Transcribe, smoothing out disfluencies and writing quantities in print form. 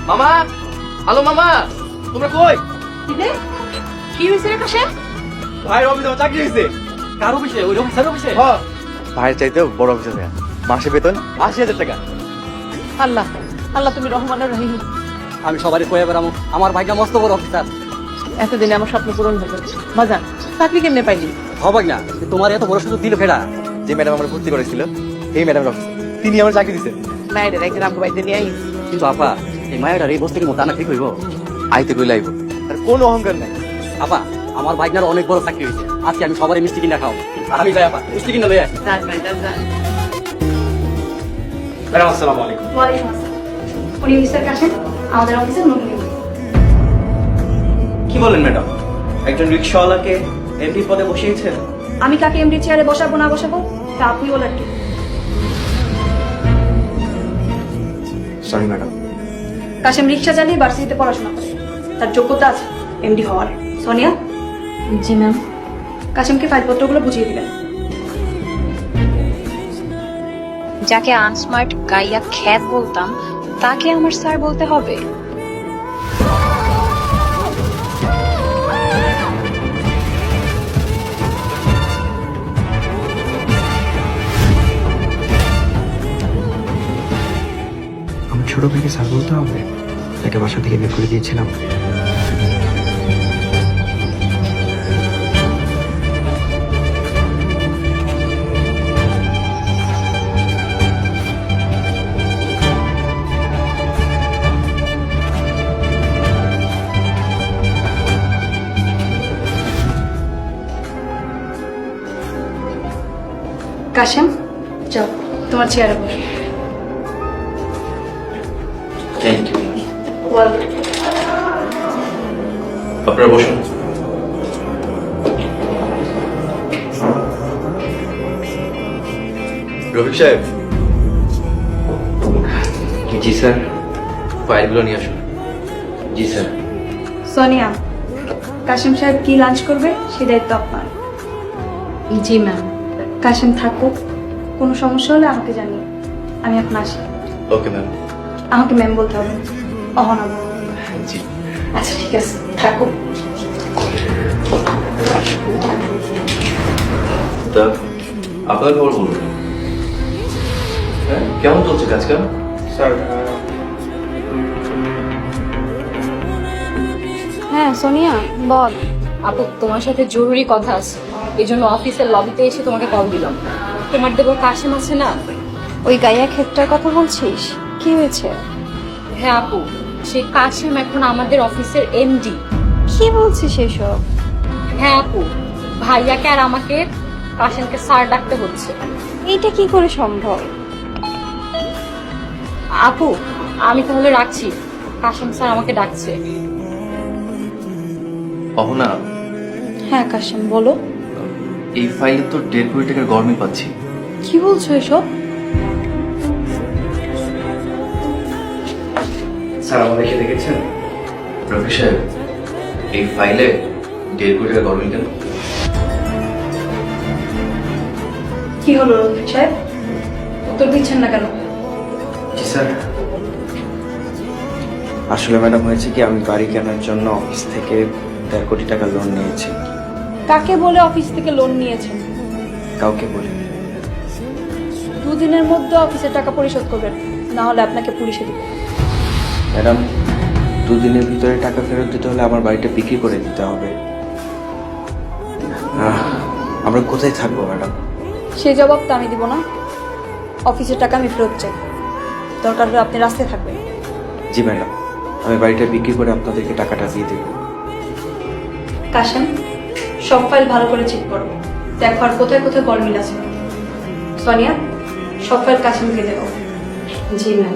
মামা, হ্যালো মামা, তোমরা কই? কি হয়েছে রে কাশেম? ভাইয়ের অফিসে আমার চাকরি হয়েছে। কার অফিসে? ওই অফিসার অফিসে? হ্যাঁ। ভাইয়ের চাইতেও বড় অফিসে যায়। মাসে বেতন ৮০,০০০ টাকা। আল্লাহ আল্লাহ, তুমি রহমানের রহিম। আমি সবারই কয়ে বেড়ামো আমার ভাইটা মস্ত বড় অফিসার। এতদিনে আমার স্বপ্ন পূরণ হয়ে গেছে। বাজান, চাকরি কেমনে পাইলি? হবাক না, তোমার এত বড় সুযোগ দিল ফেরা। যে ম্যাডাম আমার ভর্তি করেছিল, এই ম্যাডামের অফিস, তিনি আমার চাকরি দিচ্ছেন। মায়ের একদিন আমাকে বাড়িতে নিয়ে আই। কিন্তু আপা, এই মায়ের এই বস্তির মতো আনা ঠিক হইব? আইতে কইলে আইব, আর কোনো অহংকার নাই। আপা, আমার ভাইনার অনেক বড় চাকরি হয়েছে। আজকে আমি সবারই মিষ্টি কিনা খাও। আমি যাই আপা, মিষ্টি কিনা লই আসি। যান ভাই, যান। ম্যাডাম আসসালামু আলাইকুম। ওয়ালাইকুম আসসালাম। উনি মিস্টার কাশেম, আমাদের অফিসের নতুন এমডি। কি বলেন ম্যাডাম, একজন রিকশাওয়ালাকে এমডি পদে বসিয়েছেন? আমি কাকে এমডি চেয়ারে বসাবো না বসাবো তা আপনি বলার কি? Sorry madam. কাশেম রিক্সা চালিয়ে ভার্সিটিতে পড়াশোনা করে, তার যোগ্যতা আছে এমডি হওয়ার। সোনিয়া। জি ম্যাম। কাশেমকে ফাইলপত্রগুলো বুঝিয়ে দিবেন। যাকে আনস্মার্ট গাইয়া খ্যাত বলতাম তাকে আমার স্যার বলতে হবে? আমার ছোট ভাইকে স্যার বলতে হবে? তাকে বাসা থেকে বের করে দিয়েছিলাম। কাশেম, যাও তোমার চেয়ারে বসো। Thank you. ওয়েলকাম। আপনারা বসুন। রফিক সাহেব। জি স্যার। ফাইলগুলো নিয়ে আসুন। জি স্যার। সোনিয়া, কাশেম সাহেব কি লাঞ্চ করবে সে দায়িত্ব আপনার। জি ম্যাম। কাশেম থাকুক, কোনো সমস্যা হলে আমাকে জানিয়ে। আমি এখন আসি। Okay ma'am. আমাকে ম্যাম বলতে হবে, অহনা বলবো। জি। আচ্ছা ঠিক আছে, থাকুক। তা আপনার খবর বলুন। হ্যাঁ, কেমন চলছে কাজকাম? স্যার, হ্যাঁ সোনিয়া বল। আপু, তোমার সাথে জরুরি কথা আছে, এই জন্য অফিসের লবিতে এসে তোমাকে কল দিলাম। তোমার দেবো কাশেম আছে না? ওই গাইয়া ক্ষেত্রের কথা বলছিস? কি হয়েছে? হ্যাঁ আপু, সেই কাশেম এখন আমাদের অফিসের এমডি। কি বলছিস এসব? হ্যাঁ আপু, ভাইয়াকে আর আমাকে কাশেমকে স্যার ডাকতে হচ্ছে। এইটা কি করে সম্ভব? আপু, আমি তাহলে রাখছি, কাশেম স্যার আমাকে ডাকছে। অহনা, হ্যাঁ কাশেম বলো। এই ফাইলে তো 1.5 কোটি টাকার গরমিল পাচ্ছি। কি বলছো এসব? স্যার আমাদের এসে দেখেছেন? রফিক সাহেব, এই ফাইলে 1.5 কোটি টাকা গরমিল কেন? কি হলো রফিক সাহেব, উত্তর দিচ্ছেন না কেন? জি স্যার। আসলে ম্যাডাম হয়েছে কি, আমি বাড়ি কেনার জন্য অফিস থেকে 1.5 কোটি টাকা লোন নিয়েছি। কাকে বলে অফিস থেকে লোন নিয়েছেন? কাউকে বলি। দুদিনের মধ্যে অফিসের টাকা পরিশোধ করবেন, না হলে আপনাকে পুলিশে দিবে। ম্যাডাম, 2 দিনের ভিতরে টাকা ফেরত দিতে হলে আমার বাড়িটা বিক্রি করে দিতে হবে। আমরা কোথায় থাকবো ম্যাডাম? সেই জবাব তো আমি দিব না। অফিসের টাকা আমি ফেরত চাই, দরকার হলে আপনি রাস্তায় থাকবেন। জি ম্যাডাম, আমি বাড়িটা বিক্রি করে আপনাদেরকে টাকাটা দিয়ে দেবো। কাশেম, সব ফাইল ভালো করে চেক করো, দেখো আর কোথায় কোথায় গরমিল আছে। সোনিয়া, সব ফাইল কাশেমকে দেবো। জি ম্যাম।